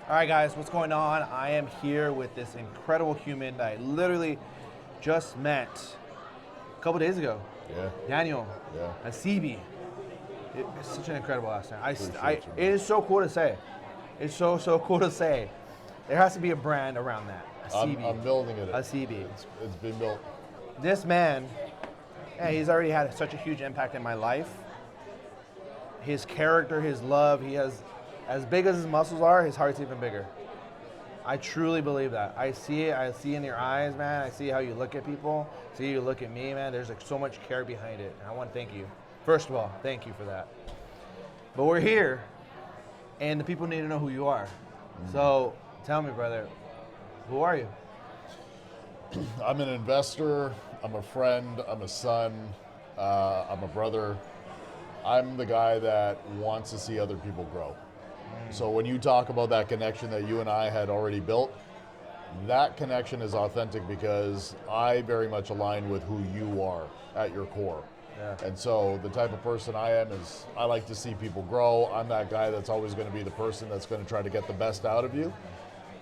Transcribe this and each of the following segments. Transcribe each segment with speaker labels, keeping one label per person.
Speaker 1: All right, guys, what's going on? I am here with this incredible human that I literally just met a couple days ago.
Speaker 2: Yeah,
Speaker 1: Daniel
Speaker 2: yeah.
Speaker 1: Hassibi. It's such an incredible last name.
Speaker 2: Appreciate you, man.
Speaker 1: It is so cool to say. It's so cool to say. There has to be a brand around that. Hassibi.
Speaker 2: I'm building it.
Speaker 1: Hassibi.
Speaker 2: It's been built.
Speaker 1: This man, yeah, he's already had such a huge impact in my life. His character, his love, he has, as big as his muscles are, his heart's even bigger. I truly believe that. I see it. I see in your eyes, man. I see how you look at people. I see you look at me, man. There's like so much care behind it. And I want to thank you. First of all, thank you for that. But we're here, and the people need to know who you are. So tell me, brother, who are you?
Speaker 2: I'm an investor. I'm a friend. I'm a son. I'm a brother. I'm the guy that wants to see other people grow. So when you talk about that connection that you and I had already built, that connection is authentic because I very much align with who you are at your core.
Speaker 1: Yeah.
Speaker 2: And so the type of person I am is I like to see people grow. I'm that guy that's always going to be the person that's going to try to get the best out of you.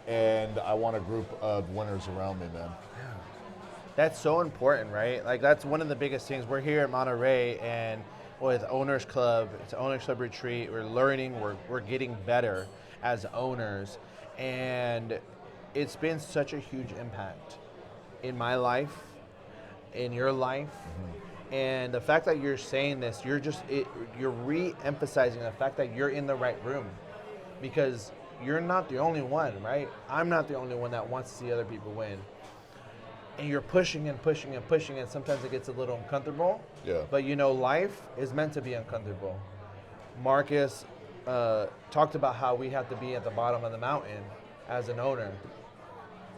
Speaker 2: And I want a group of winners around me, man.
Speaker 1: That's so important, right? Like that's one of the biggest things. We're here at Monterey and with Owners Club, it's an Owners Club retreat. We're learning, we're getting better as owners. And it's been such a huge impact in my life, in your life. And the fact that you're saying this, you're re-emphasizing the fact that you're in the right room, because you're not the only one, right? I'm not the only one that wants to see other people win. And you're pushing and pushing and pushing, and sometimes it gets a little uncomfortable.
Speaker 2: Yeah.
Speaker 1: But you know, life is meant to be uncomfortable. Marcus talked about how we have to be at the bottom of the mountain as an owner.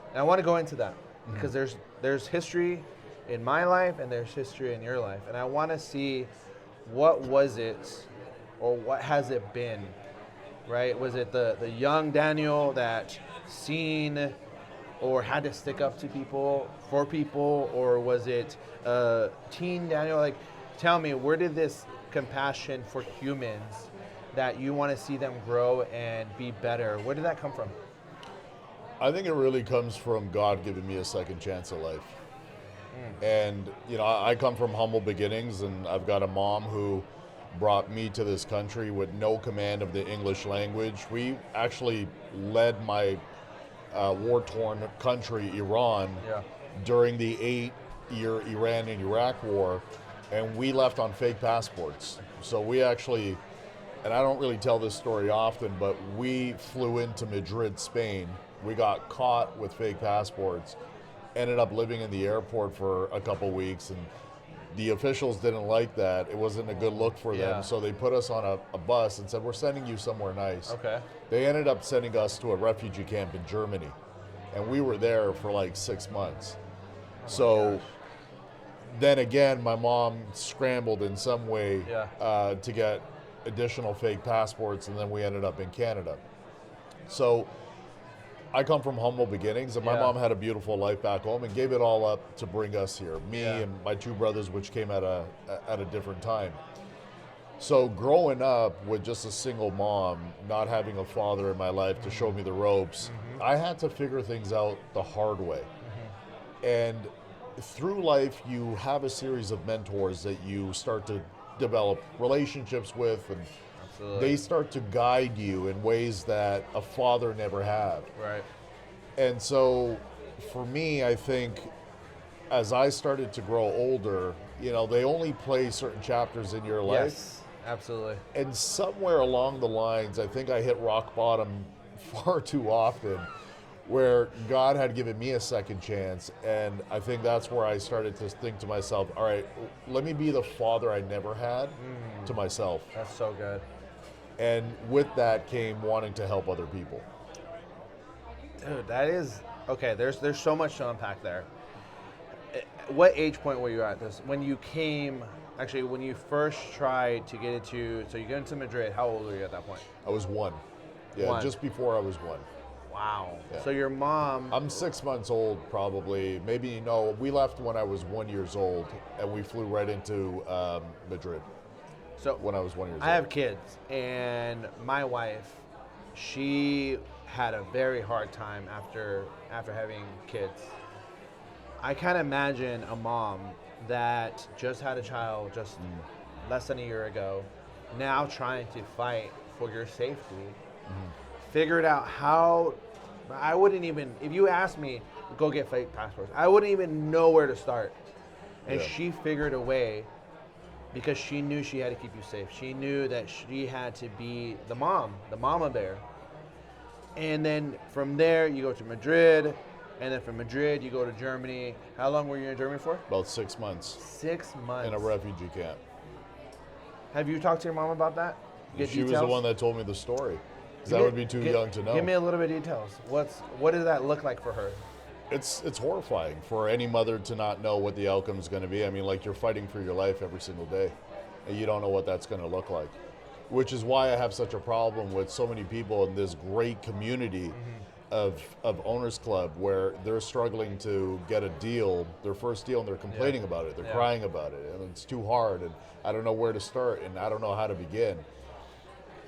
Speaker 1: And I want to go into that because there's history in my life and there's history in your life. And I want to see what was it or what has it been, right? Was it the young Daniel that seen or had to stick up to people, for people, or was it teen Daniel? Like, tell me, where did this compassion for humans that you want to see them grow and be better, where did that come from?
Speaker 2: I think it really comes from God giving me a second chance at life. And, you know, I come from humble beginnings, and I've got a mom who brought me to this country with no command of the English language. We actually led my war-torn country, Iran, during the 8-year Iran and Iraq war, and we left on fake passports. So we actually, and I don't really tell this story often, but we flew into Madrid, Spain. We got caught with fake passports, ended up living in the airport for a couple weeks, and the officials didn't like that. It wasn't a good look for them, so they put us on a bus and said, we're sending you somewhere nice.
Speaker 1: Okay.
Speaker 2: They ended up sending us to a refugee camp in Germany, and we were there for like 6 months. Then again, my mom scrambled in some way to get additional fake passports, and then we ended up in Canada. So I come from humble beginnings, and my mom had a beautiful life back home and gave it all up to bring us here. Me and my two brothers, which came at a different time. So growing up with just a single mom, not having a father in my life to show me the ropes, I had to figure things out the hard way. And through life, you have a series of mentors that you start to develop relationships with, and they start to guide you in ways that a father never had.
Speaker 1: Right.
Speaker 2: And so for me, I think as I started to grow older, you know, they only play certain chapters in your life.
Speaker 1: Yes, absolutely.
Speaker 2: And somewhere along the lines, I think I hit rock bottom far too often, where God had given me a second chance. And I think that's where I started to think to myself, all right, let me be the father I never had to myself.
Speaker 1: That's so good.
Speaker 2: And with that came wanting to help other people.
Speaker 1: Dude, that is, okay, there's so much to unpack there. What age point were you at this? When you came, actually, when you first tried to get into, so you get into Madrid, how old were you at that point?
Speaker 2: I was 1. Yeah,
Speaker 1: One.
Speaker 2: just before I was 1.
Speaker 1: Wow.
Speaker 2: Yeah.
Speaker 1: So your mom...
Speaker 2: I'm 6 months old, probably. Maybe, no, we left when I was 1 year old, and we flew right into Madrid.
Speaker 1: So
Speaker 2: when I was 1 year old.
Speaker 1: I have kids, and my wife, she had a very hard time after having kids. I can't imagine a mom that just had a child just less than a year ago, now trying to fight for your safety. Figured out how. I wouldn't even, if you asked me, go get fake passports, I wouldn't even know where to start. And she figured a way because she knew she had to keep you safe. She knew that she had to be the mama bear. And then from there, you go to Madrid. And then from Madrid, you go to Germany. How long were you in Germany for?
Speaker 2: About 6 months.
Speaker 1: 6 months.
Speaker 2: In a refugee camp.
Speaker 1: Have you talked to your mom about that?
Speaker 2: She was the one that told me the story. Because I would be too young to know.
Speaker 1: Give me a little bit of details. What does that look like for her?
Speaker 2: It's horrifying for any mother to not know what the outcome is going to be. I mean, like, you're fighting for your life every single day, and you don't know what that's going to look like. Which is why I have such a problem with so many people in this great community of Owners Club, where they're struggling to get a deal, their first deal, and they're complaining about it. They're crying about it, and it's too hard, and I don't know where to start, and I don't know how to begin.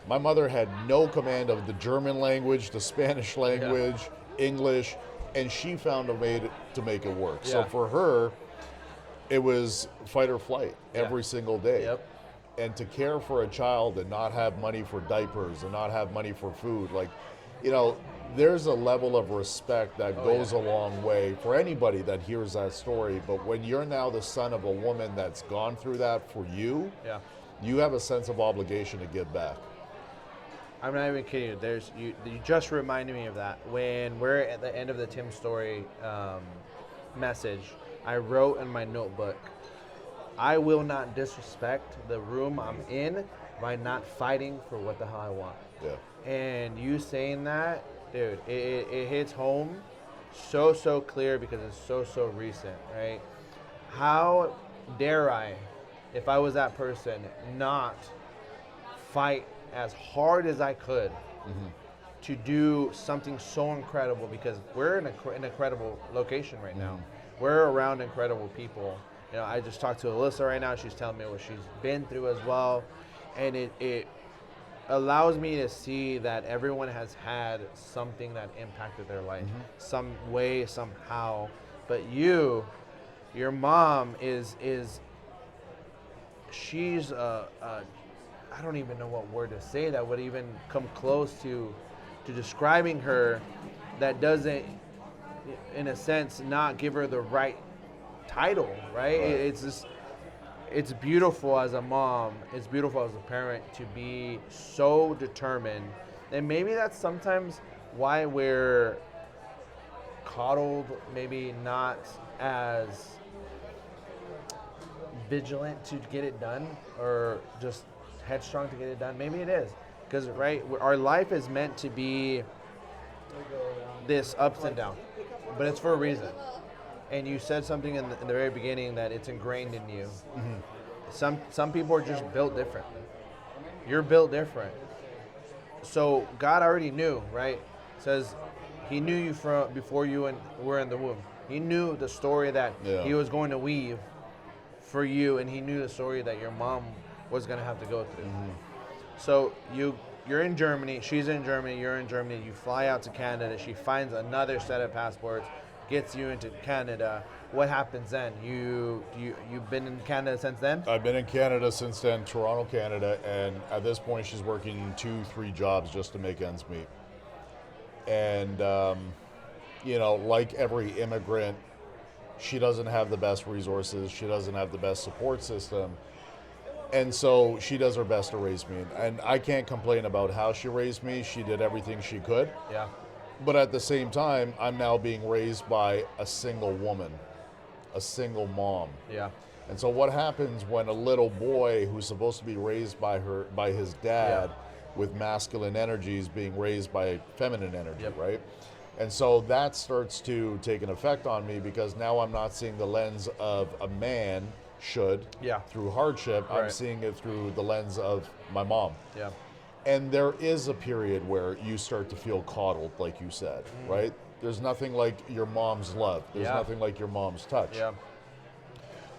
Speaker 2: My mother had no command of the German language, the Spanish language, English, and she found a way to make it work. So for her, it was fight or flight every single day.
Speaker 1: Yep.
Speaker 2: And to care for a child and not have money for diapers and not have money for food, like, you know, there's a level of respect that goes a long way for anybody that hears that story. But when you're now the son of a woman that's gone through that for you, you have a sense of obligation to give back.
Speaker 1: I'm not even kidding you. You just reminded me of that. When we're at the end of the Tim Story message, I wrote in my notebook, I will not disrespect the room I'm in by not fighting for what the hell I want.
Speaker 2: Yeah.
Speaker 1: And you saying that, dude, it hits home so clear because it's so recent, right? How dare I, if I was that person, not fight as hard as I could to do something so incredible, because we're in an incredible location right now. We're around incredible people. You know, I just talked to Alyssa right now. She's telling me what she's been through as well. And it allows me to see that everyone has had something that impacted their life, some way, somehow. But your mom she's I don't even know what word to say that would even come close to describing her, that doesn't, in a sense, not give her the right title, right? It's just, it's beautiful as a mom, it's beautiful as a parent to be so determined. And maybe that's sometimes why we're coddled, maybe not as vigilant to get it done, or just headstrong to get it done. Maybe it is, because our life is meant to be this ups and downs, but it's for a reason. And you said something in the very beginning that it's ingrained in you. Some people are just built different. You're built different. So God already knew, right? It says He knew you from before you were in the womb. He knew the story that He was going to weave for you, and He knew the story that your mom was going to have to go through. So you're in Germany, she's in Germany, you're in Germany, you fly out to Canada, she finds another set of passports, gets you into Canada. What happens then? You've been in Canada since then?
Speaker 2: I've been in Canada since then, Toronto, Canada, and at this point she's working 2-3 jobs just to make ends meet. And, you know, like every immigrant, she doesn't have the best resources, she doesn't have the best support system. And so she does her best to raise me. And I can't complain about how she raised me. She did everything she could.
Speaker 1: Yeah.
Speaker 2: But at the same time, I'm now being raised by a single woman, a single mom.
Speaker 1: Yeah.
Speaker 2: And so what happens when a little boy who's supposed to be raised by his dad with masculine energy is being raised by feminine energy, right? And so that starts to take an effect on me, because now I'm not seeing the lens of a man should through hardship. I'm seeing it through the lens of my mom. Yeah. And there is a period where you start to feel coddled, like you said, right? There's nothing like your mom's love. There's nothing like your mom's touch. Yeah.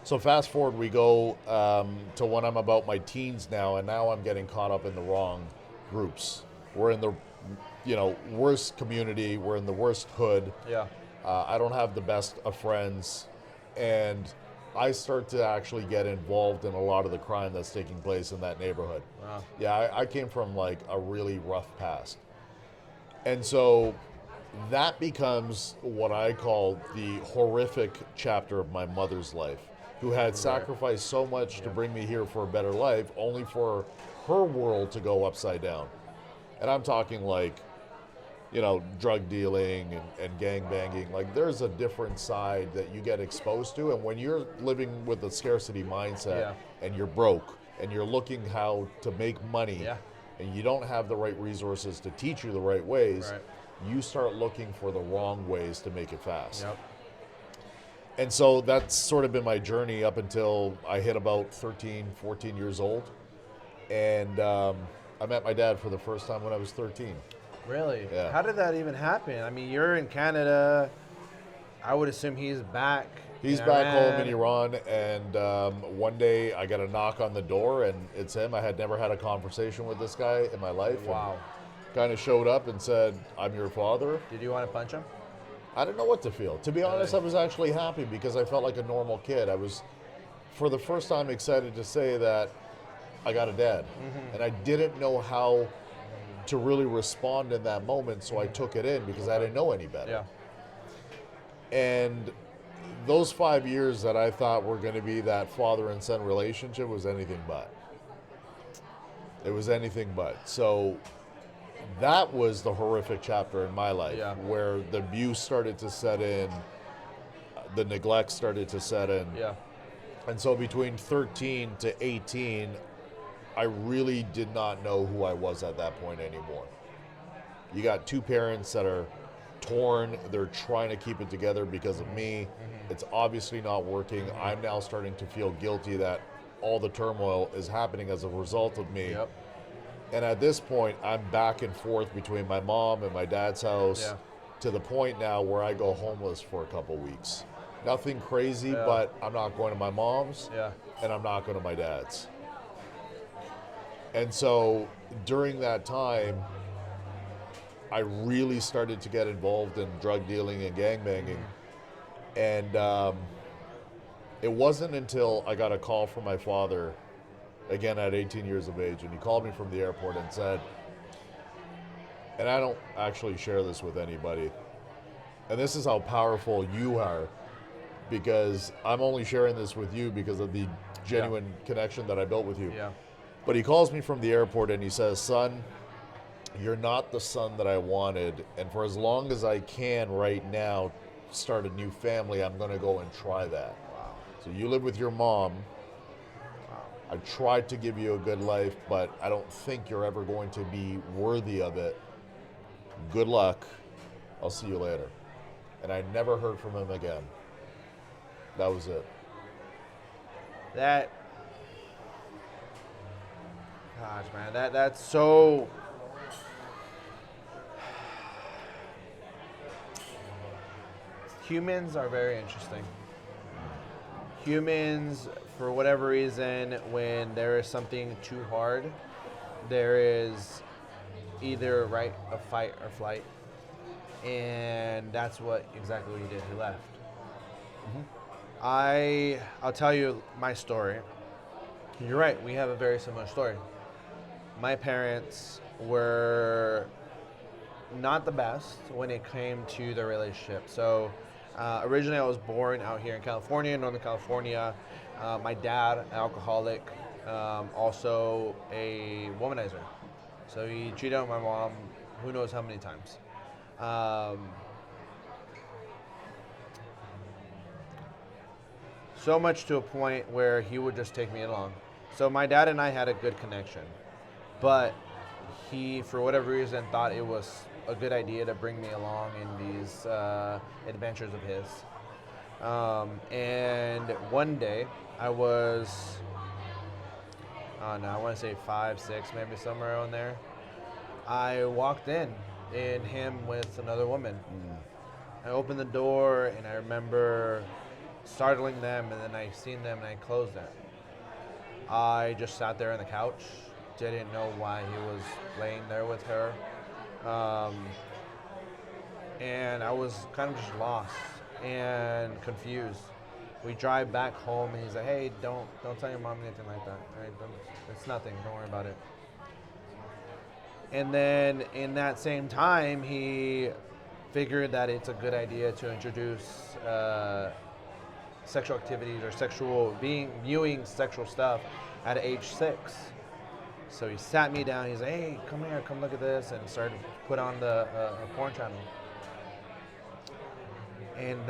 Speaker 2: So fast forward, we go to when I'm about my teens now, and now I'm getting caught up in the wrong groups. We're in the, worst community. We're in the worst hood.
Speaker 1: Yeah.
Speaker 2: I don't have the best of friends, and I start to actually get involved in a lot of the crime that's taking place in that neighborhood.
Speaker 1: Wow.
Speaker 2: Yeah, I came from like a really rough past. And so that becomes what I call the horrific chapter of my mother's life, who had sacrificed so much to bring me here for a better life, only for her world to go upside down. And I'm talking like, drug dealing and gang banging. Like, there's a different side that you get exposed to. And when you're living with a scarcity mindset and you're broke and you're looking how to make money and you don't have the right resources to teach you the right ways, you start looking for the wrong ways to make it fast.
Speaker 1: Yep.
Speaker 2: And so that's sort of been my journey up until I hit about 13, 14 years old. And I met my dad for the first time when I was 13.
Speaker 1: Really?
Speaker 2: Yeah.
Speaker 1: How did that even happen? I mean, you're in Canada. I would assume he's back.
Speaker 2: He's back home in Iran, and one day I got a knock on the door, and it's him. I had never had a conversation with this guy in my life.
Speaker 1: Wow.
Speaker 2: Kind of showed up and said, "I'm your father."
Speaker 1: Did you want to punch him?
Speaker 2: I didn't know what to feel. To be honest, I was actually happy because I felt like a normal kid. I was, for the first time, excited to say that I got a dad. And I didn't know how to really respond in that moment, so I took it in because I didn't know any better.
Speaker 1: Yeah.
Speaker 2: And those 5 years that I thought were going to be that father and son relationship was anything but. It was anything but. So that was the horrific chapter in my life where the abuse started to set in, the neglect started to set in.
Speaker 1: Yeah.
Speaker 2: And so between 13 to 18, I really did not know who I was at that point anymore. You got two parents that are torn. They're trying to keep it together because of me. It's obviously not working. I'm now starting to feel guilty that all the turmoil is happening as a result of me.
Speaker 1: Yep.
Speaker 2: And at this point, I'm back and forth between my mom and my dad's house to the point now where I go homeless for a couple weeks. Nothing crazy, but I'm not going to my mom's and I'm not going to my dad's. And so during that time, I really started to get involved in drug dealing and gangbanging. And it wasn't until I got a call from my father, again at 18 years of age, and he called me from the airport and said, and I don't actually share this with anybody, and this is how powerful you are, because I'm only sharing this with you because of the genuine connection that I built with you.
Speaker 1: Yeah.
Speaker 2: But he calls me from the airport and he says, "Son, you're not the son that I wanted, and for as long as I can right now start a new family, I'm going to go and try that.
Speaker 1: Wow.
Speaker 2: So you live with your mom.
Speaker 1: Wow.
Speaker 2: I tried to give you a good life, but I don't think you're ever going to be worthy of it. Good luck. I'll see you later." And I never heard from him again. That was it.
Speaker 1: That, gosh, man, that's so. Humans are very interesting. Humans, for whatever reason, when there is something too hard, there is either a fight or flight. And that's exactly what he did. He left. I'll tell you my story. You're right, we have a very similar story. My parents were not the best when it came to their relationship. So originally I was born out here in California, Northern California. My dad, an alcoholic, also a womanizer. So he cheated on my mom who knows how many times. So much to a point where he would just take me along. So my dad and I had a good connection, but he, for whatever reason, thought it was a good idea to bring me along in these adventures of his. And one day, I was, I want to say 5, 6, maybe somewhere around there. I walked in him with another woman. I opened the door, and I remember startling them, and then I seen them, and I closed it. I just sat there on the couch, didn't know why he was laying there with her. Um, and I was kind of just lost and confused. We drive back home, and he's like, "Hey, don't tell your mom anything like that. Right? It's nothing. Don't worry about it." And then in that same time, he figured that it's a good idea to introduce sexual activities or viewing sexual stuff at age 6. So he sat me down. He's like, "Hey, come here, come look at this," and started to put on the a porn channel. And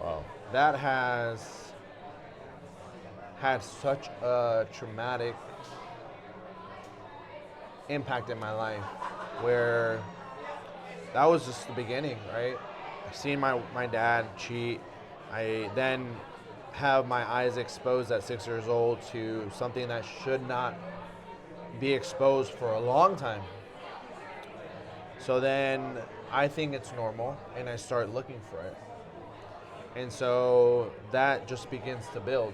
Speaker 2: Wow.
Speaker 1: that has had such a traumatic impact in my life, where that was just the beginning, right? I seen my dad cheat. I then have my eyes exposed at 6 years old to something that should not be exposed for a long time. So then I think it's normal, and I start looking for it. And so that just begins to build.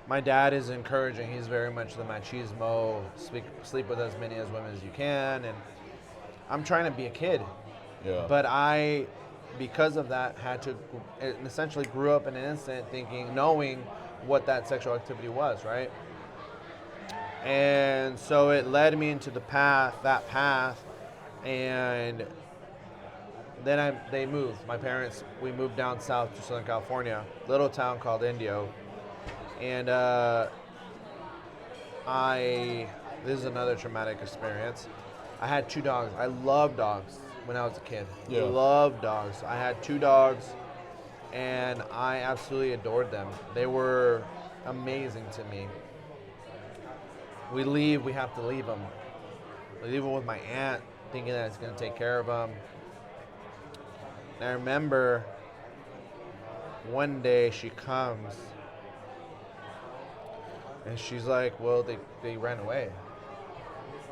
Speaker 1: My dad is encouraging. He's very much the machismo, sleep with as many as women as you can. And I'm trying to be a kid.
Speaker 2: Yeah.
Speaker 1: But I, because of that, essentially grew up in an instant knowing what that sexual activity was, right? And so it led me into that path, and then they moved. My parents, we moved down south to Southern California, little town called Indio, and this is another traumatic experience. I had 2 dogs. I loved dogs when I was a kid.
Speaker 2: Yeah.
Speaker 1: Loved dogs. I had 2 dogs, and I absolutely adored them. They were amazing to me. We have to leave them. We leave them with my aunt, thinking that it's going to take care of them. And I remember one day she comes, and she's like, "Well, they ran away."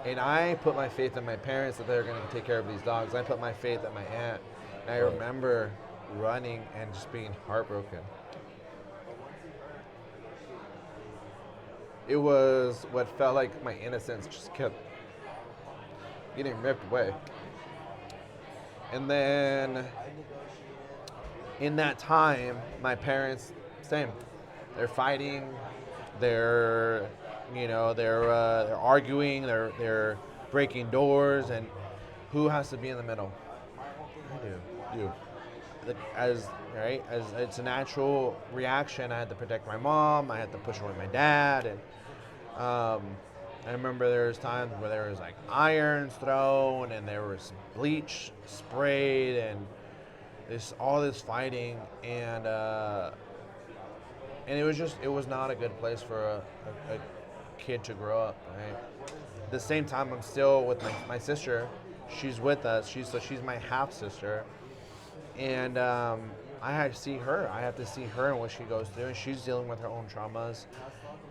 Speaker 1: And I put my faith in my parents that they were going to take care of these dogs. I put my faith in my aunt. And I remember running and just being heartbroken. It was what felt like my innocence just kept getting ripped away. And then in that time, my parents, same. They're fighting. They're arguing. They're breaking doors. And who has to be in the middle? I do.
Speaker 2: You.
Speaker 1: As it's a natural reaction, I had to protect my mom. I had to push away my dad. And I remember there was times where there was like irons thrown, and there was bleach sprayed, and all this fighting, and it was not a good place for a kid to grow up. Right? At the same time, I'm still with my sister. She's with us. She's my half sister, and I have to see her. I have to see her and what she goes through, and she's dealing with her own traumas,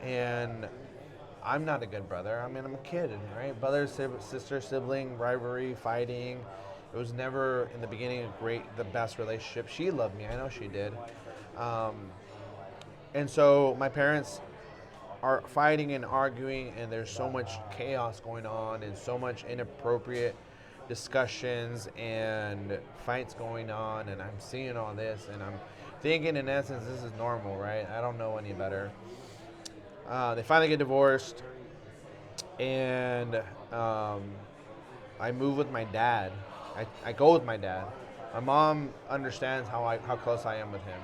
Speaker 1: and I'm not a good brother. I mean, I'm a kid, right? Brother, sister, sibling, rivalry, fighting. It was never, in the beginning, the best relationship. She loved me. I know she did. And so my parents are fighting and arguing, and there's so much chaos going on and so much inappropriate discussions and fights going on, and I'm seeing all this, and I'm thinking, in essence, this is normal, right? I don't know any better. They finally get divorced, and I move with my dad. I go with my dad. My mom understands how close I am with him,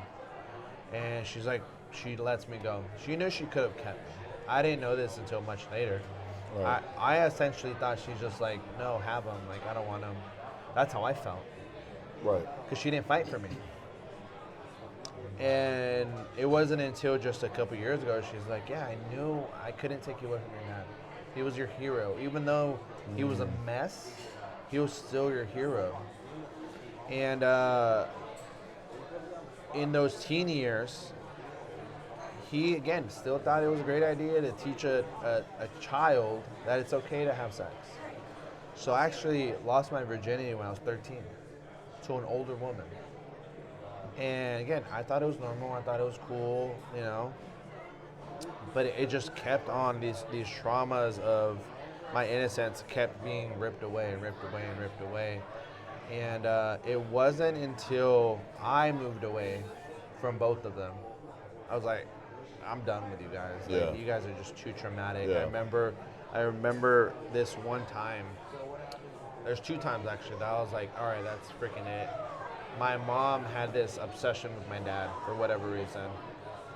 Speaker 1: and she lets me go. She knew she could have kept me. I didn't know this until much later.
Speaker 2: Right.
Speaker 1: I essentially thought she's just like, "No, have him. Like, I don't want him." That's how I felt.
Speaker 2: Right.
Speaker 1: Because she didn't fight for me. And it wasn't until just a couple years ago she's like, "Yeah, I knew I couldn't take you away from your dad. He was your hero. Even though he was a mess, he was still your hero." And in those teen years, he, again, still thought it was a great idea to teach a child that it's okay to have sex. So I actually lost my virginity when I was 13 to an older woman. And again, I thought it was normal. I thought it was cool, but it just kept on these traumas of my innocence kept being ripped away and ripped away and ripped away. And it wasn't until I moved away from both of them, I was like, I'm done with you guys. Like, you guys are just too traumatic.
Speaker 2: Yeah.
Speaker 1: I remember this one time. There's 2 times actually that I was like, all right, that's freaking it. My mom had this obsession with my dad for whatever reason,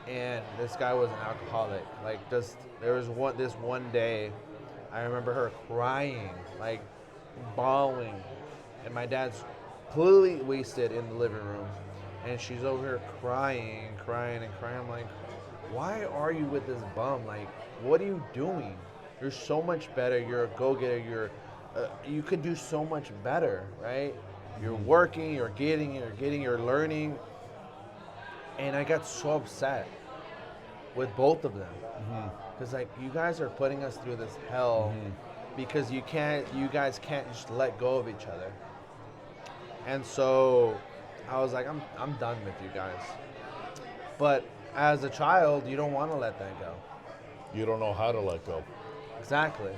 Speaker 1: and this guy was an alcoholic. Like, there was this one day, I remember her crying, like bawling, and my dad's completely wasted in the living room, and she's over here crying. I'm like, why are you with this bum? Like, what are you doing? You're so much better. You're a go-getter. You could do so much better, right? You're working, you're learning. And I got so upset with both of them. Because like, you guys are putting us through this hell because you guys can't just let go of each other. And so I was like, I'm done with you guys. But as a child, you don't want to let that go.
Speaker 2: You don't know how to let go.
Speaker 1: Exactly.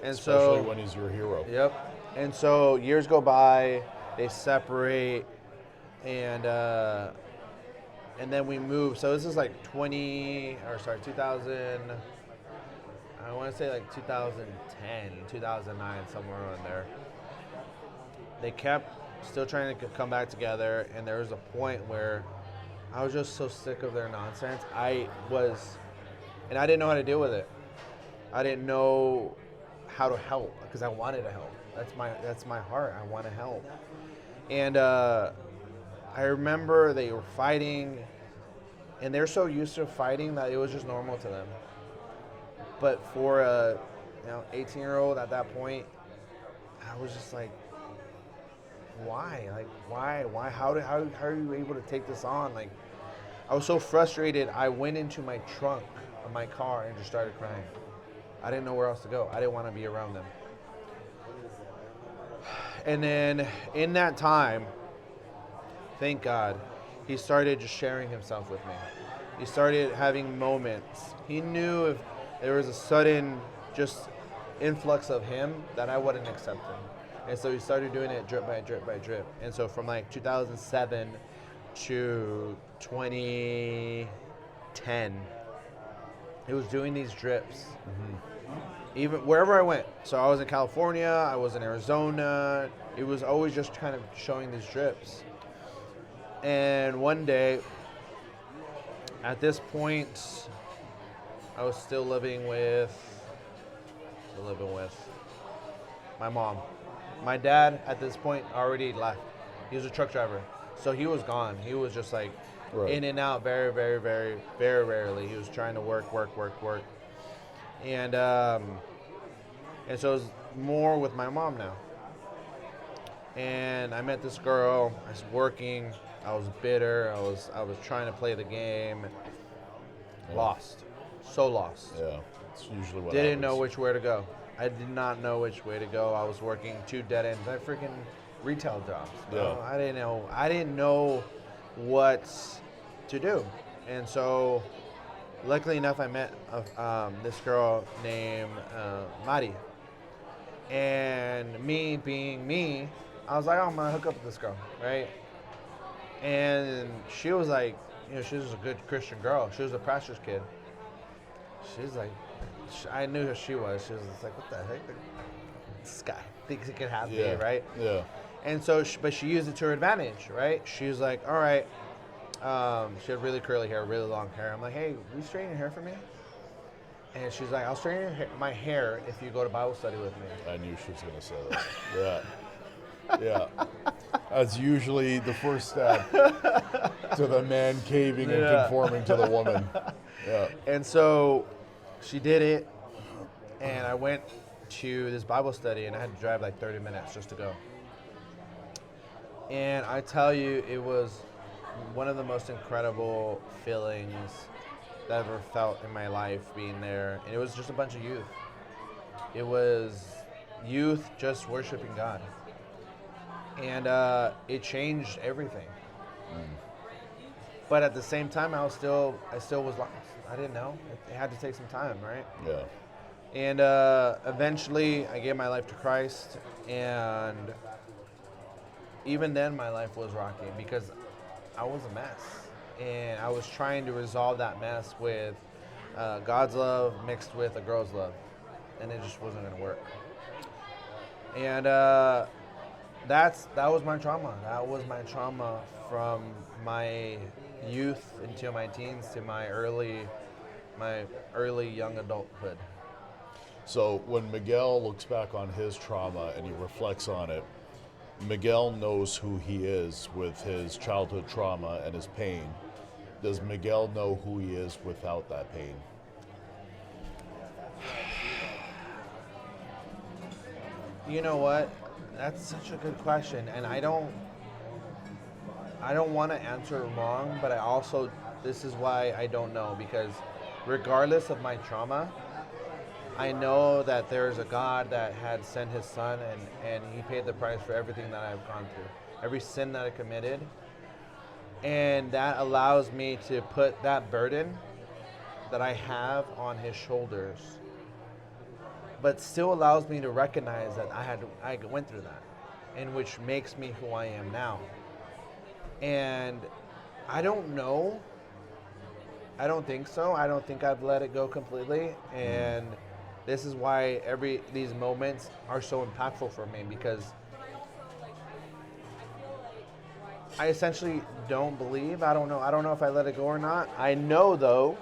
Speaker 1: And
Speaker 2: especially when he's your hero.
Speaker 1: Yep. And so years go by, they separate, and then we move. So this is like 2000, I want to say like 2010, 2009, somewhere around there. They kept still trying to come back together, and there was a point where I was just so sick of their nonsense. And I didn't know how to deal with it. I didn't know how to help because I wanted to help. That's my heart. I want to help. And I remember they were fighting, and they're so used to fighting that it was just normal to them. But for a 18-year-old at that point, I was just like, why? Like, why? How are you able to take this on? Like, I was so frustrated. I went into my trunk of my car and just started crying. I didn't know where else to go. I didn't want to be around them. And then in that time, thank God, he started just sharing himself with me. He started having moments. He knew if there was a sudden just influx of him that I wouldn't accept him. And so he started doing it drip by drip by drip. And so from like 2007 to 2010, he was doing these drips. Even wherever I went. So I was in California, I was in Arizona. It was always just kind of showing these drips. And one day, at this point, I was still living with my mom. My dad, at this point, already left. He was a truck driver. So he was gone. He was just like in and out very, very, very, very rarely. He was trying to work. And so it was more with my mom now. And I met this girl. I was working. I was bitter. I was trying to play the game. Lost. So lost.
Speaker 2: Yeah, it's usually what
Speaker 1: Didn't
Speaker 2: happens.
Speaker 1: know which way to go. I did not know which way to go. I was working 2 dead ends. I freaking retail jobs.
Speaker 2: Yeah.
Speaker 1: I didn't know what to do. And so luckily enough, I met this girl named Mari. And me being me, I was like, I'm going to hook up with this girl, right? And she was like, she was a good Christian girl. She was a pastor's kid. She's like, I knew who she was. She was just like, what the heck? This guy thinks he can have me, right?
Speaker 2: Yeah.
Speaker 1: And so, but she used it to her advantage, right? She was like, all right. She had really curly hair, really long hair. I'm like, hey, will you straighten your hair for me? And she's like, I'll straighten my hair if you go to Bible study with me.
Speaker 2: I knew she was going to say that. Yeah. That's usually the first step to the man caving and conforming to the woman. Yeah.
Speaker 1: And so she did it, and I went to this Bible study, and I had to drive like 30 minutes just to go. And I tell you, it was one of the most incredible feelings that I've ever felt in my life being there. And it was just a bunch of youth. It was youth just worshiping God. And it changed everything. But at the same time, I still was lost. I didn't know. It had to take some time, right?
Speaker 2: Yeah.
Speaker 1: And eventually, I gave my life to Christ, and even then, my life was rocky because I was a mess, and I was trying to resolve that mess with God's love mixed with a girl's love, and it just wasn't going to work. And that was my trauma. That was my trauma from my youth into my teens to my early young adulthood.
Speaker 2: So when Miguel looks back on his trauma and he reflects on it, Miguel knows who he is with his childhood trauma and his pain. Does Miguel know who he is without that pain?
Speaker 1: You know what? That's such a good question, and I don't want to answer it wrong, but this is why I don't know, because regardless of my trauma, I know that there's a God that had sent his son, and he paid the price for everything that I've gone through, every sin that I committed. And that allows me to put that burden that I have on his shoulders, but still allows me to recognize that I went through that, and which makes me who I am now. And I don't know. I don't think so. I don't think I've let it go completely. And this is why these moments are so impactful for me, because I essentially don't believe. I don't know if I let it go or not. I know, though,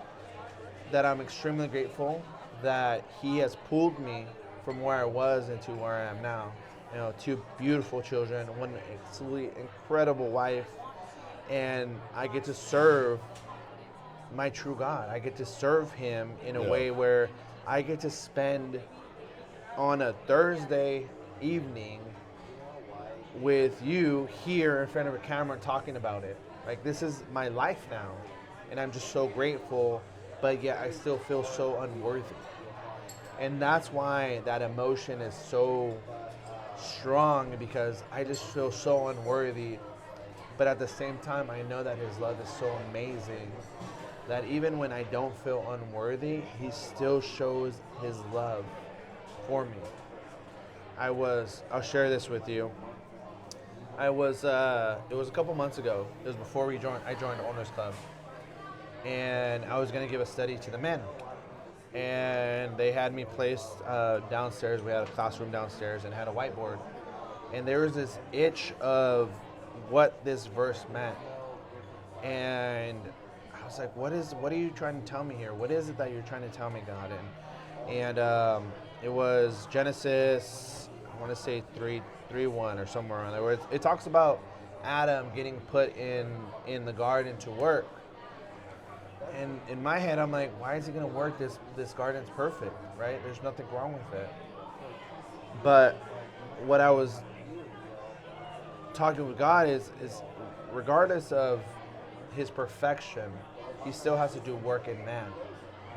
Speaker 1: that I'm extremely grateful that he has pulled me from where I was into where I am now. You know, 2 beautiful children, one absolutely incredible wife, and I get to serve my true God. I get to serve him in a way where I get to spend on a Thursday evening with you here in front of a camera talking about it. Like, this is my life now, and I'm just so grateful, but yet I still feel so unworthy. And that's why that emotion is so strong, because I just feel so unworthy. But at the same time, I know that his love is so amazing that even when I don't feel unworthy, he still shows his love for me. I'll share this with you. It was a couple months ago. It was before I joined the Owners Club. And I was going to give a study to the men. And they had me placed downstairs. We had a classroom downstairs and had a whiteboard. And there was this itch of what this verse meant. And I was like, what are you trying to tell me here? What is it that you're trying to tell me, God? And it was Genesis, I want to say 3:1 or somewhere around there, where it talks about Adam getting put in the garden to work. And in my head, I'm like, why is he going to work? This garden's perfect, right? There's nothing wrong with it. But what I was talking with God is regardless of his perfection, he still has to do work in man,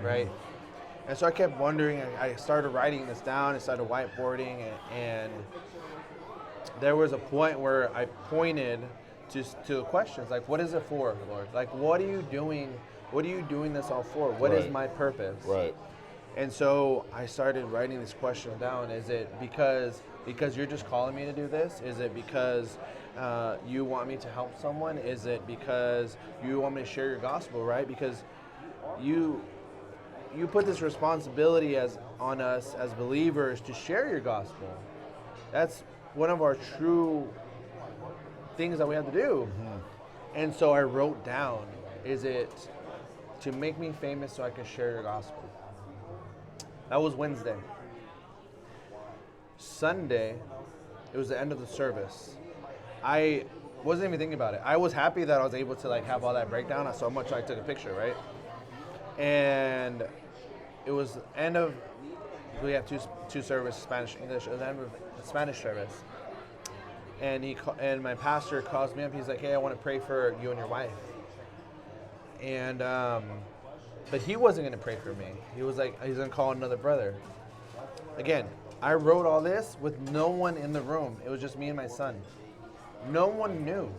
Speaker 1: right? Mm-hmm. And so I kept wondering. I started writing this down. I started whiteboarding, and there was a point where I pointed to questions like, what is it for, Lord? Like, what are you doing? What are you doing this all for? What is my purpose?
Speaker 2: Right.
Speaker 1: And so I started writing these questions down. Is it because you're just calling me to do this? Is it because you want me to help someone? Is it because you want me to share your gospel, right? Because you put this responsibility on us as believers to share your gospel. That's one of our true things that we have to do. Mm-hmm. And so I wrote down, is it to make me famous so I can share your gospel? That was Wednesday. Sunday, it was the end of the service. I wasn't even thinking about it. I was happy that I was able to have all that breakdown. So much I took a picture, right? And it was the end of, we have two services, Spanish, English. It was the end of the Spanish service. And my pastor calls me up. He's like, hey, I want to pray for you and your wife. And but he wasn't going to pray for me. He was like, he's going to call another brother. Again, I wrote all this with no one in the room. It was just me and my son. No one knew.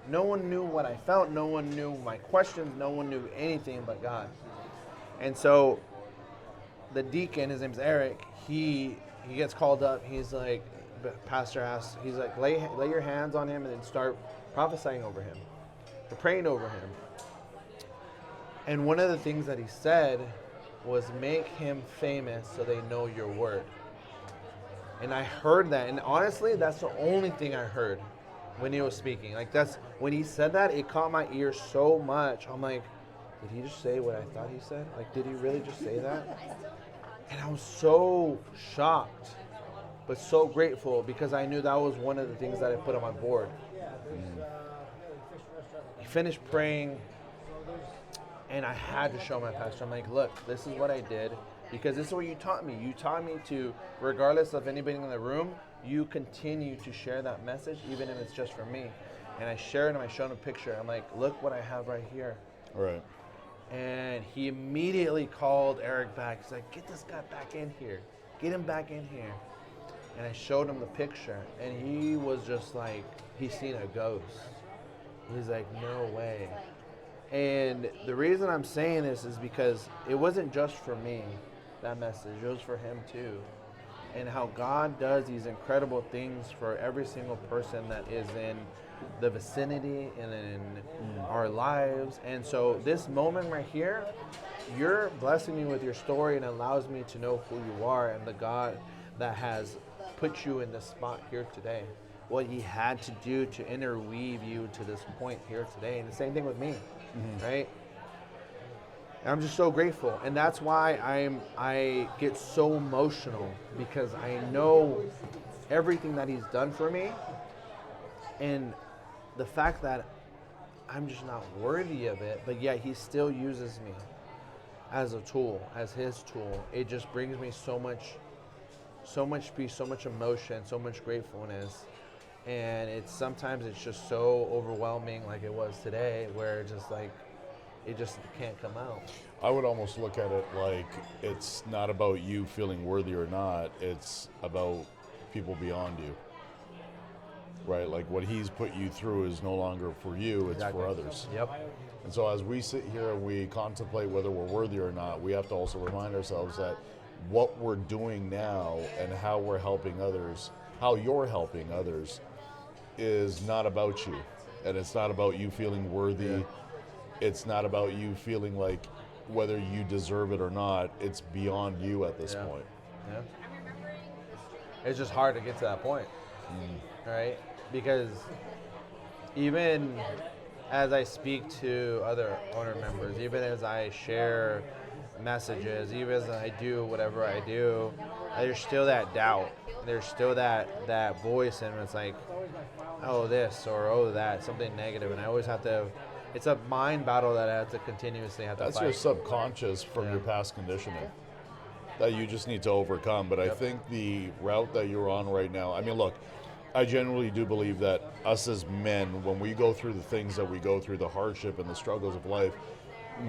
Speaker 1: No one knew what I felt. No one knew my questions. No one knew anything but God. And so the deacon, his name's Eric, he gets called up. He's like, pastor asks, he's like, lay your hands on him and then start prophesying over him, or praying over him. And one of the things that he said was, make him famous so they know your word. And I heard that, and honestly, that's the only thing I heard when he was speaking. Like, that's when he said that, it caught my ear so much. I'm like, did he just say what I thought he said? Like, did he really just say that? And I was so shocked, but so grateful, because I knew that was one of the things that I put on my board. He finished praying, and I had to show my pastor. I'm like, look, this is what I did, because this is what you taught me. You taught me to, regardless of anybody in the room, you continue to share that message, even if it's just for me. And I shared him, I showed him a picture. I'm like, look what I have right here.
Speaker 2: Right.
Speaker 1: And he immediately called Eric back. He's like, get this guy back in here. Get him back in here. And I showed him the picture, and he was just like, he's seen a ghost. He's like, no way. And the reason I'm saying this is because it wasn't just for me, that message. It was for him too. And how God does these incredible things for every single person that is in the vicinity and in our lives. And so this moment right here, you're blessing me with your story and allows me to know who you are and the God that has put you in this spot here today. What he had to do to interweave you to this point here today. And the same thing with me, right? And I'm just so grateful. And that's why I get so emotional, because I know everything that he's done for me, and the fact that I'm just not worthy of it, but yet he still uses me as a tool, as his tool. It just brings me so much peace, so much emotion, so much gratefulness. And sometimes it's just so overwhelming, like it was today, where it's just like, it just can't come out.
Speaker 2: I would almost look at it like it's not about you feeling worthy or not. It's about people beyond you, right? Like what he's put you through is no longer for you, it's for others.
Speaker 1: Yep.
Speaker 2: And so as we sit here and we contemplate whether we're worthy or not, we have to also remind ourselves that what we're doing now and how we're helping others, how you're helping others, is not about you. And it's not about you feeling worthy. Yeah. It's not about you feeling like whether you deserve it or not. It's beyond you at this point.
Speaker 1: Yeah. It's just hard to get to that point, right? Because even as I speak to other owner members, even as I share messages, even as I do whatever I do, there's still that doubt. There's still that voice, and it's like, oh this or oh that, something negative, and I always have to. It's a mind battle that I have to continuously have to fight.
Speaker 2: That's your subconscious from your past conditioning that you just need to overcome. But I think the route that you're on right now, I mean, look, I genuinely do believe that us as men, when we go through the things that we go through, the hardship and the struggles of life,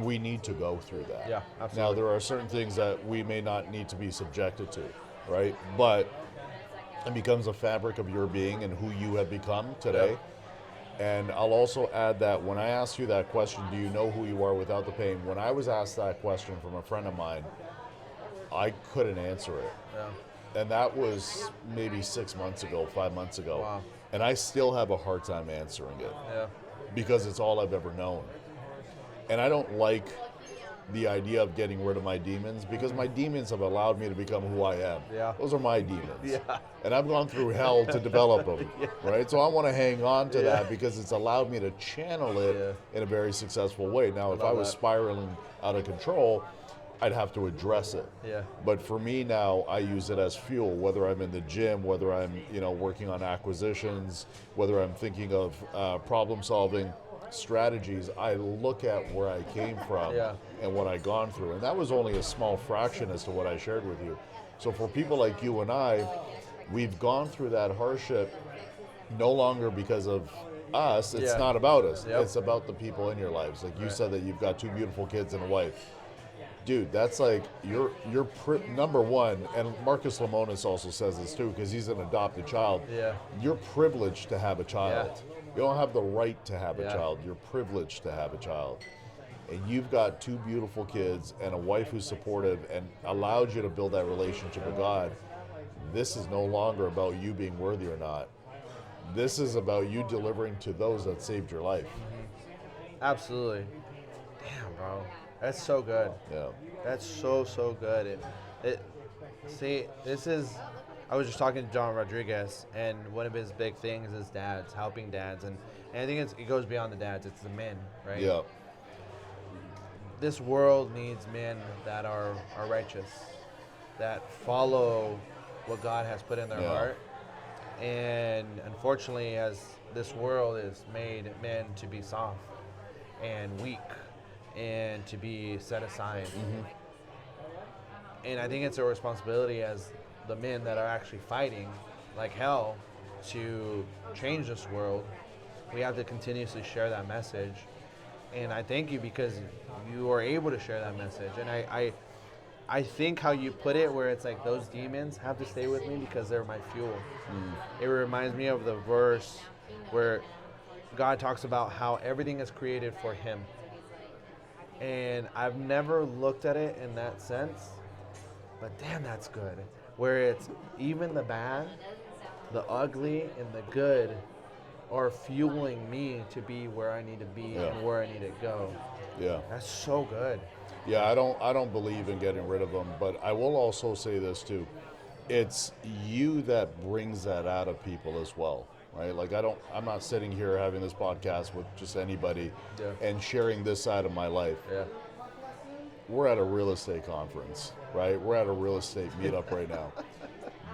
Speaker 2: we need to go through that.
Speaker 1: Yeah, absolutely.
Speaker 2: Now, there are certain things that we may not need to be subjected to, right? But it becomes a fabric of your being and who you have become today. Yep. And I'll also add that when I asked you that question, do you know who you are without the pain? When I was asked that question from a friend of mine, I couldn't answer it. Yeah. And that was maybe 6 months ago, 5 months ago.
Speaker 1: Wow.
Speaker 2: And I still have a hard time answering it.
Speaker 1: Yeah.
Speaker 2: Because it's all I've ever known. And I don't like the idea of getting rid of my demons, because my demons have allowed me to become who I am.
Speaker 1: Yeah.
Speaker 2: Those are my demons.
Speaker 1: Yeah.
Speaker 2: And I've gone through hell to develop them, right? So I want to hang on to that because it's allowed me to channel it in a very successful way. Now, if I was spiraling out of control, I'd have to address it.
Speaker 1: Yeah.
Speaker 2: But for me now, I use it as fuel, whether I'm in the gym, whether I'm working on acquisitions, whether I'm thinking of problem solving strategies. I look at where I came from and what I've gone through. And that was only a small fraction as to what I shared with you. So for people like you and I, we've gone through that hardship no longer because of us. It's not about us. It's about the people in your lives. Like you said that you've got 2 beautiful kids and a wife. dude, that's like number one, and Marcus Lemonis also says this too because he's an adopted child.
Speaker 1: Yeah.
Speaker 2: You're privileged to have a child.
Speaker 1: Yeah.
Speaker 2: You don't have the right to have a
Speaker 1: Yeah.
Speaker 2: child. You're privileged to have a child. And you've got two beautiful kids and a wife who's supportive and allows you to build that relationship with God. This is no longer about you being worthy or not. This is about you delivering to those that saved your life.
Speaker 1: Absolutely. Damn, bro. That's so good.
Speaker 2: Yeah.
Speaker 1: That's so good. See, this is, I was just talking to John Rodriguez, and one of his big things is dads, helping dads. And I think it goes beyond the dads, it's the men, right?
Speaker 2: Yeah.
Speaker 1: This world needs men that are righteous, that follow what God has put in their heart. And unfortunately, as this world has made men to be soft and weak and to be set aside. And I think it's a responsibility as the men that are actually fighting like hell to change this world. We have to continuously share that message. And I thank you because you are able to share that message. And I think how you put it, where it's like those demons have to stay with me because they're my fuel. It reminds me of the verse where God talks about how everything is created for Him. And I've never looked at it in that sense, but damn, that's good. Where it's even the bad, the ugly, and the good are fueling me to be where I need to be and where I need to go.
Speaker 2: Yeah.
Speaker 1: That's so good.
Speaker 2: Yeah, I don't believe in getting rid of them, but I will also say this too. It's you that brings that out of people as well, right? Like I'm not sitting here having this podcast with just anybody and sharing this side of my life.
Speaker 1: Yeah.
Speaker 2: We're at a real estate conference, right? We're at a real estate meetup right now.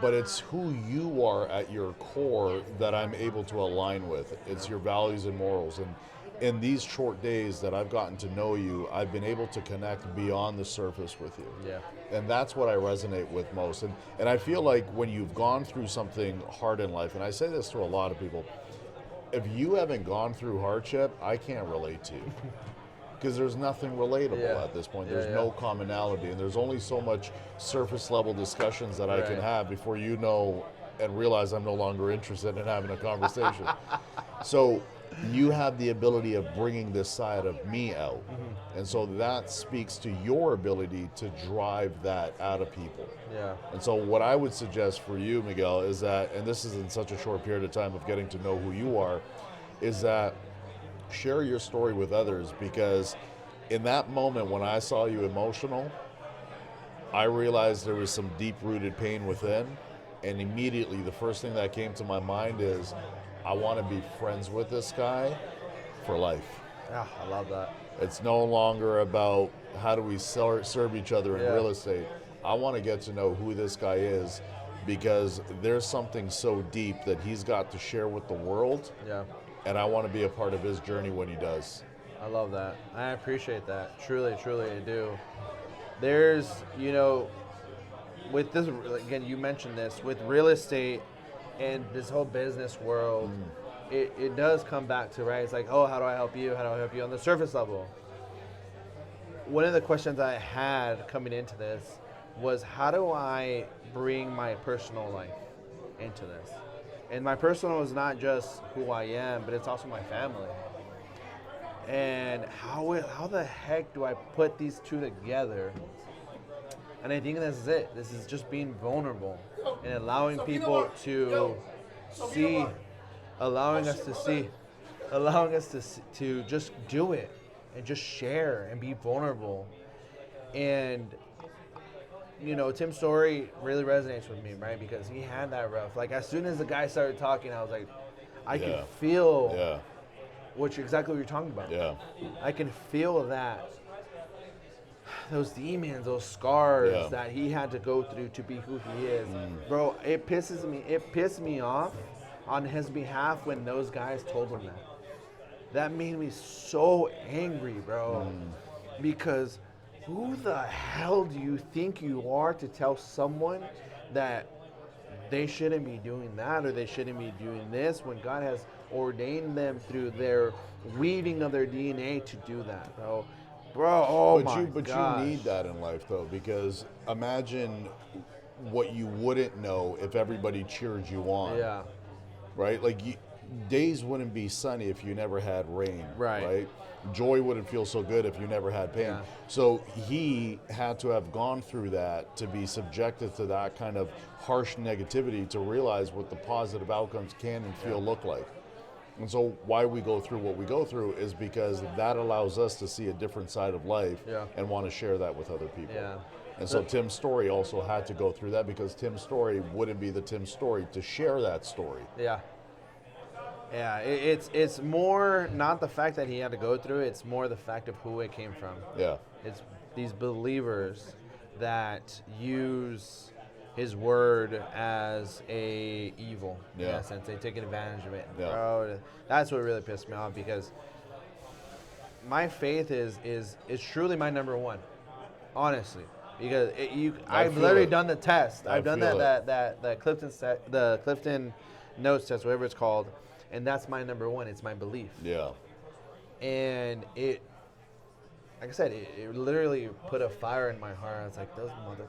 Speaker 2: But it's who you are at your core that I'm able to align with. It's your values and morals. And in these short days that I've gotten to know you, I've been able to connect beyond the surface with you.
Speaker 1: Yeah.
Speaker 2: And that's what I resonate with most. And I feel like when you've gone through something hard in life, and I say this to a lot of people, if you haven't gone through hardship, I can't relate to you. Because there's nothing relatable at this point. There's no commonality, and there's only so much surface level discussions that I can have before you know and realize I'm no longer interested in having a conversation. So you have the ability of bringing this side of me out. And so that speaks to your ability to drive that out of people.
Speaker 1: Yeah.
Speaker 2: And so what I would suggest for you, Miguel, is that, and this is in such a short period of time of getting to know who you are, is that share your story with others, because in that moment when I saw you emotional, I realized there was some deep-rooted pain within, and immediately the first thing that came to my mind is, I want to be friends with this guy for life.
Speaker 1: Yeah, I love that.
Speaker 2: It's no longer about how do we serve each other in real estate. I want to get to know who this guy is, because there's something so deep that he's got to share with the world.
Speaker 1: Yeah.
Speaker 2: And I want to be a part of his journey when he does.
Speaker 1: I love that. I appreciate that. Truly, I do. There's, with this, again, you mentioned this, with real estate and this whole business world, it does come back to, right? It's like, oh, how do I help you? How do I help you on the surface level? One of the questions I had coming into this was, how do I bring my personal life into this? And my personal is not just who I am, but it's also my family. And how the heck do I put these two together? And I think this is it. This is just being vulnerable and allowing people to see, allowing us to just do it and just share and be vulnerable. And Tim's story really resonates with me, right? Because he had that rough. Like, as soon as the guy started talking, I was like, I can feel exactly what you're talking about.
Speaker 2: Yeah.
Speaker 1: I can feel that. Those demons, those scars that he had to go through to be who he is. Bro, it pissed me off on his behalf when those guys told him that. That made me so angry, bro. Because who the hell do you think you are to tell someone that they shouldn't be doing that or they shouldn't be doing this when God has ordained them through their weaving of their DNA to do that, bro? Bro, oh my
Speaker 2: But
Speaker 1: gosh.
Speaker 2: you need that in life though, because imagine what you wouldn't know if everybody cheered you on.
Speaker 1: Yeah.
Speaker 2: Right? Like days wouldn't be sunny if you never had rain.
Speaker 1: Right.
Speaker 2: Right? Joy wouldn't feel so good if you never had pain.
Speaker 1: Yeah.
Speaker 2: So he had to have gone through that to be subjected to that kind of harsh negativity to realize what the positive outcomes can and feel look like. And so why we go through what we go through is because that allows us to see a different side of life and want to share that with other people.
Speaker 1: Yeah.
Speaker 2: And so Tim's story also had to go through that because Tim's story wouldn't be the Tim story to share that story.
Speaker 1: Yeah. Yeah, it's more not the fact that he had to go through it, it's more the fact of who it came from.
Speaker 2: Yeah.
Speaker 1: It's these believers that use his word as a evil in that sense. They take advantage of it.
Speaker 2: Yeah.
Speaker 1: Bro, that's what really pissed me off because my faith is truly my number one, honestly. Because I've literally done the test. I've done that Clifton Notes test, whatever it's called, and that's my number one. It's my belief.
Speaker 2: Yeah.
Speaker 1: And it, like I said, it literally put a fire in my heart. I was like, those mother,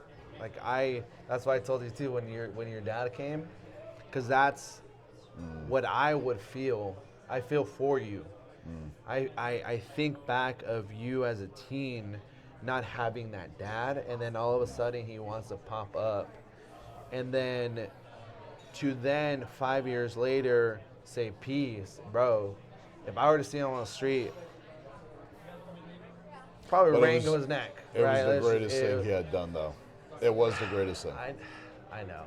Speaker 1: that's why I told you too when your dad came, because that's what I would feel. I feel for you. I think back of you as a teen not having that dad, and then all of a sudden he wants to pop up, and then to 5 years later say peace, bro. If I were to see him on the street, probably wrangle his neck.
Speaker 2: It was the greatest thing he had done, though. It was the greatest thing.
Speaker 1: I know.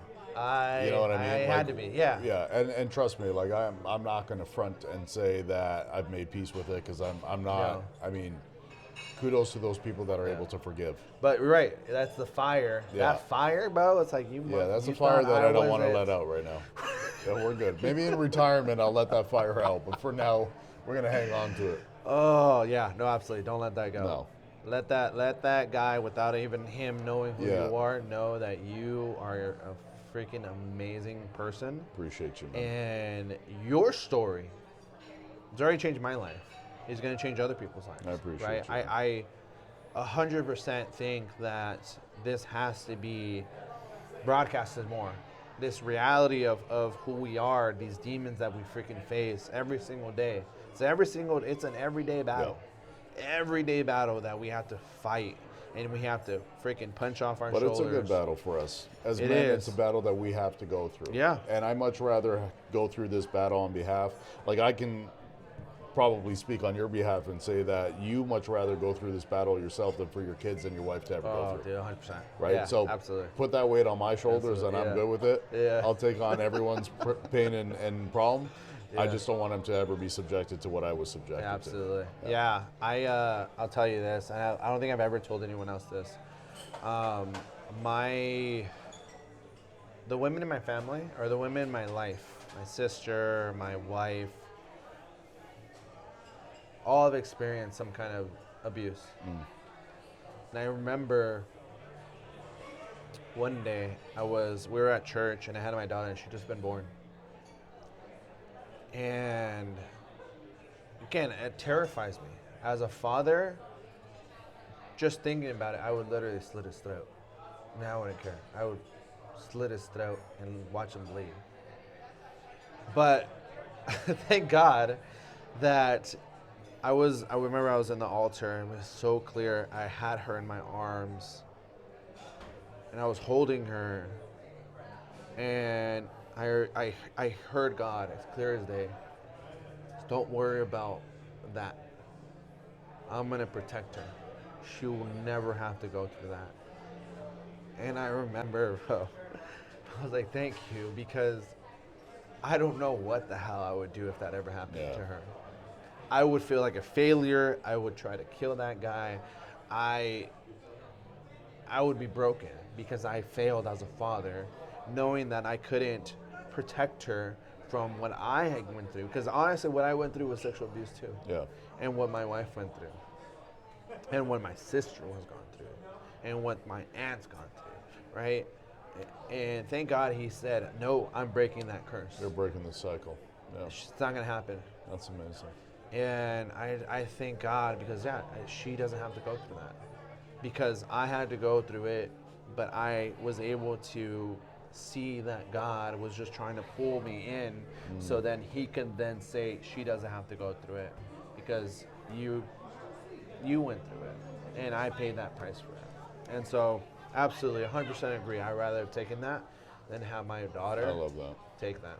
Speaker 2: You know what I mean?
Speaker 1: I had to be, yeah.
Speaker 2: Yeah, and trust me, like I'm not going to front and say that I've made peace with it because I'm not.
Speaker 1: No.
Speaker 2: I mean, kudos to those people that are able to forgive.
Speaker 1: But right, that's the fire.
Speaker 2: Yeah.
Speaker 1: That fire, bro. It's like you.
Speaker 2: Yeah, that's
Speaker 1: you
Speaker 2: a fire that I don't want to
Speaker 1: wasn't-
Speaker 2: let out right now. Yeah, we're good. Maybe in retirement I'll let that fire out, but for now we're gonna hang on to it.
Speaker 1: Oh yeah, no, absolutely. Don't let that go.
Speaker 2: No.
Speaker 1: Let that guy, without even him knowing who
Speaker 2: Yeah.
Speaker 1: you are, know that you are a freaking amazing person.
Speaker 2: Appreciate you, man.
Speaker 1: And your story, it's already changed my life. It's going to change other people's lives.
Speaker 2: I appreciate
Speaker 1: right?
Speaker 2: you.
Speaker 1: I 100% think that this has to be broadcasted more. This reality of who we are, these demons that we freaking face every single day. It's an everyday battle. Everyday battle that we have to fight, and we have to freaking punch off our shoulders.
Speaker 2: But it's a good battle for us. As men, it's a battle that we have to go through.
Speaker 1: Yeah.
Speaker 2: And I much rather go through this battle on behalf. Like I can probably speak on your behalf and say that you much rather go through this battle yourself than for your kids and your wife to ever go through.
Speaker 1: Oh, dude, 100%.
Speaker 2: Right?
Speaker 1: Yeah,
Speaker 2: so
Speaker 1: absolutely.
Speaker 2: put that weight on my shoulders and I'm good with it.
Speaker 1: Yeah.
Speaker 2: I'll take on everyone's pain and problem.
Speaker 1: Yeah.
Speaker 2: I just don't want them to ever be subjected to what I was subjected
Speaker 1: Yeah, absolutely.
Speaker 2: to.
Speaker 1: Yeah. I'll tell you this. I don't think I've ever told anyone else this. The women in my family, or the women in my life, my sister, my wife, all have experienced some kind of abuse. And I remember one day we were at church and I had my daughter and she'd just been born. And again, it terrifies me. As a father, just thinking about it, I would literally slit his throat. I mean, I wouldn't care. I would slit his throat and watch him bleed. But thank God that I remember I was in the altar and it was so clear. I had her in my arms and I was holding her and I heard God as clear as day. Don't worry about that. I'm going to protect her. She will never have to go through that. And I remember, bro, I was like, thank you, because I don't know what the hell I would do if that ever happened to her. I would feel like a failure. I would try to kill that guy. I would be broken because I failed as a father, knowing that I couldn't protect her from what I had went through. Because honestly, what I went through was sexual abuse too.
Speaker 2: Yeah.
Speaker 1: And what my wife went through. And what my sister was going through. And what my aunt's gone through, right? And thank God he said, no, I'm breaking that curse.
Speaker 2: You're breaking the cycle. Yeah.
Speaker 1: It's not going to happen.
Speaker 2: That's amazing.
Speaker 1: And I thank God because she doesn't have to go through that, because I had to go through it, but I was able to see that God was just trying to pull me in, so then He can then say she doesn't have to go through it, because you went through it, and I paid that price for it. And so, absolutely, 100% agree. I'd rather have taken that than have my daughter
Speaker 2: I love that.
Speaker 1: take that.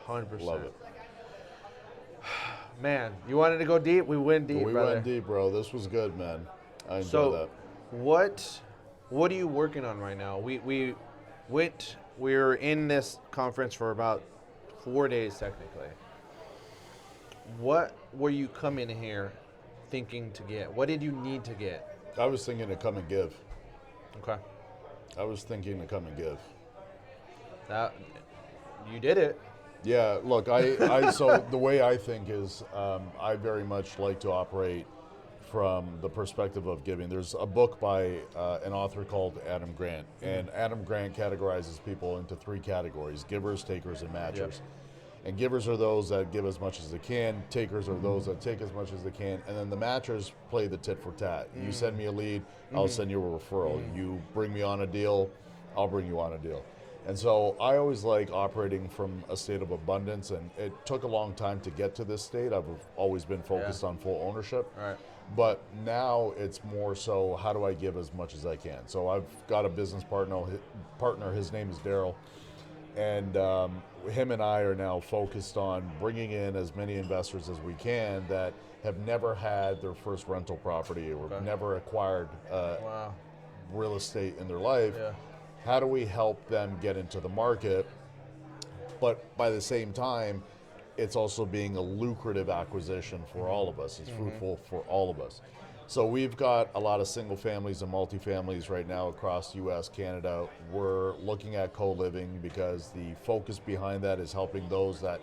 Speaker 1: 100%.
Speaker 2: Love it.
Speaker 1: Man, you wanted to go deep? We went deep,
Speaker 2: We
Speaker 1: brother.
Speaker 2: went deep, bro. This was good, man. I enjoyed
Speaker 1: So,
Speaker 2: that.
Speaker 1: what are you working on right now? We were in this conference for about 4 days technically. What were you coming here thinking to get? What did you need to get?
Speaker 2: I was thinking to come and give.
Speaker 1: Okay.
Speaker 2: I was thinking to come and give.
Speaker 1: That you did it.
Speaker 2: Yeah, look, I so the way I think is I very much like to operate from the perspective of giving. There's a book by an author called Adam Grant, and Adam Grant categorizes people into 3 categories: givers, takers, and matchers.
Speaker 1: Yep.
Speaker 2: And givers are those that give as much as they can, takers are those that take as much as they can, and then the matchers play the tit for tat. You send me a lead, I'll send you a referral. You bring me on a deal, I'll bring you on a deal. And so I always like operating from a state of abundance, and it took a long time to get to this state. I've always been focused on full ownership.
Speaker 1: Right.
Speaker 2: But now it's more so, how do I give as much as I can? So I've got a business partner, his name is Daryl, and him and I are now focused on bringing in as many investors as we can that have never had their first rental property or never acquired
Speaker 1: Wow.
Speaker 2: real estate in their life.
Speaker 1: Yeah.
Speaker 2: How do we help them get into the market? But by the same time, it's also being a lucrative acquisition for all of us. It's fruitful for all of us. So we've got a lot of single families and multifamilies right now across US, Canada. We're looking at co-living because the focus behind that is helping those that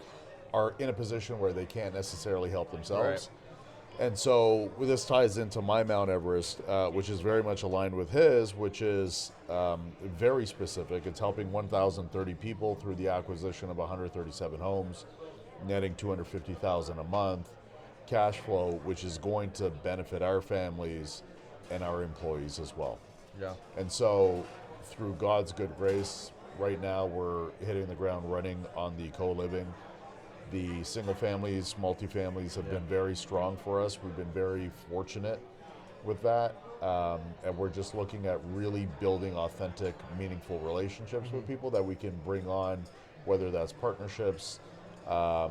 Speaker 2: are in a position where they can't necessarily help themselves.
Speaker 1: Right.
Speaker 2: And so this ties into my Mount Everest, which is very much aligned with his, which is very specific. It's helping 1,030 people through the acquisition of 137 homes, netting $250,000 a month, cash flow, which is going to benefit our families and our employees as well.
Speaker 1: Yeah.
Speaker 2: And so through God's good grace, right now we're hitting the ground running on the co-living. The single families, multifamilies have been very strong for us. We've been very fortunate with that. And we're just looking at really building authentic, meaningful relationships with people that we can bring on, whether that's partnerships or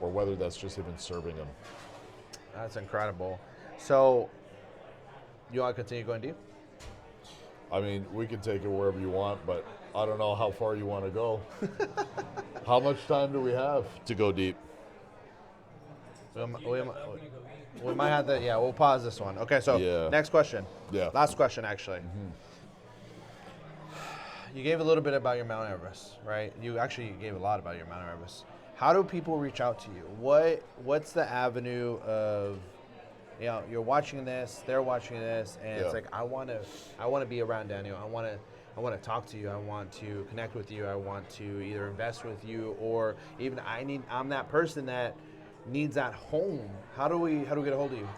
Speaker 2: whether that's just even serving them.
Speaker 1: That's incredible. So, you want to continue going deep?
Speaker 2: I mean, we can take it wherever you want, but I don't know how far you want to go. How much time do we have to go deep?
Speaker 1: We might have to, we'll pause this one. Okay, so next question.
Speaker 2: Yeah.
Speaker 1: Last question, actually. You gave a little bit about your Mount Everest, right? You actually gave a lot about your Mount Everest. How do people reach out to you? What's the avenue of, you're watching this, they're watching this, and it's like, I want to be around Daniel. I want to talk to you. I want to connect with you. I want to either invest with you, or even I'm that person that needs that home. How do we get a hold of you?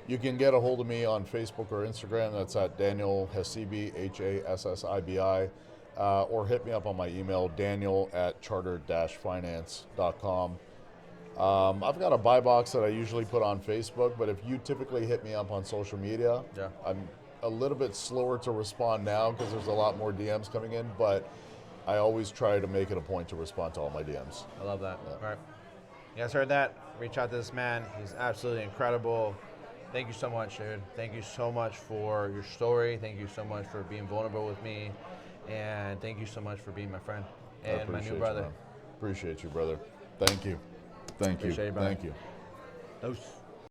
Speaker 2: You can get a hold of me on Facebook or Instagram. That's at Daniel Hassibi, Hassibi, or hit me up on my email, daniel@chartered-finance.com. I've got a buy box that I usually put on Facebook, but if you typically hit me up on social media, I'm a little bit slower to respond now because there's a lot more DMs coming in, but I always try to make it a point to respond to all my DMs.
Speaker 1: I love that. Yeah. All right. You guys heard that? Reach out to this man. He's absolutely incredible. Thank you so much, dude. Thank you so much for your story. Thank you so much for being vulnerable with me. And thank you so much for being my friend and my new brother.
Speaker 2: Appreciate you, brother. Thank you. Thank you.
Speaker 1: Appreciate you, brother.
Speaker 2: Thank you.
Speaker 1: Dose.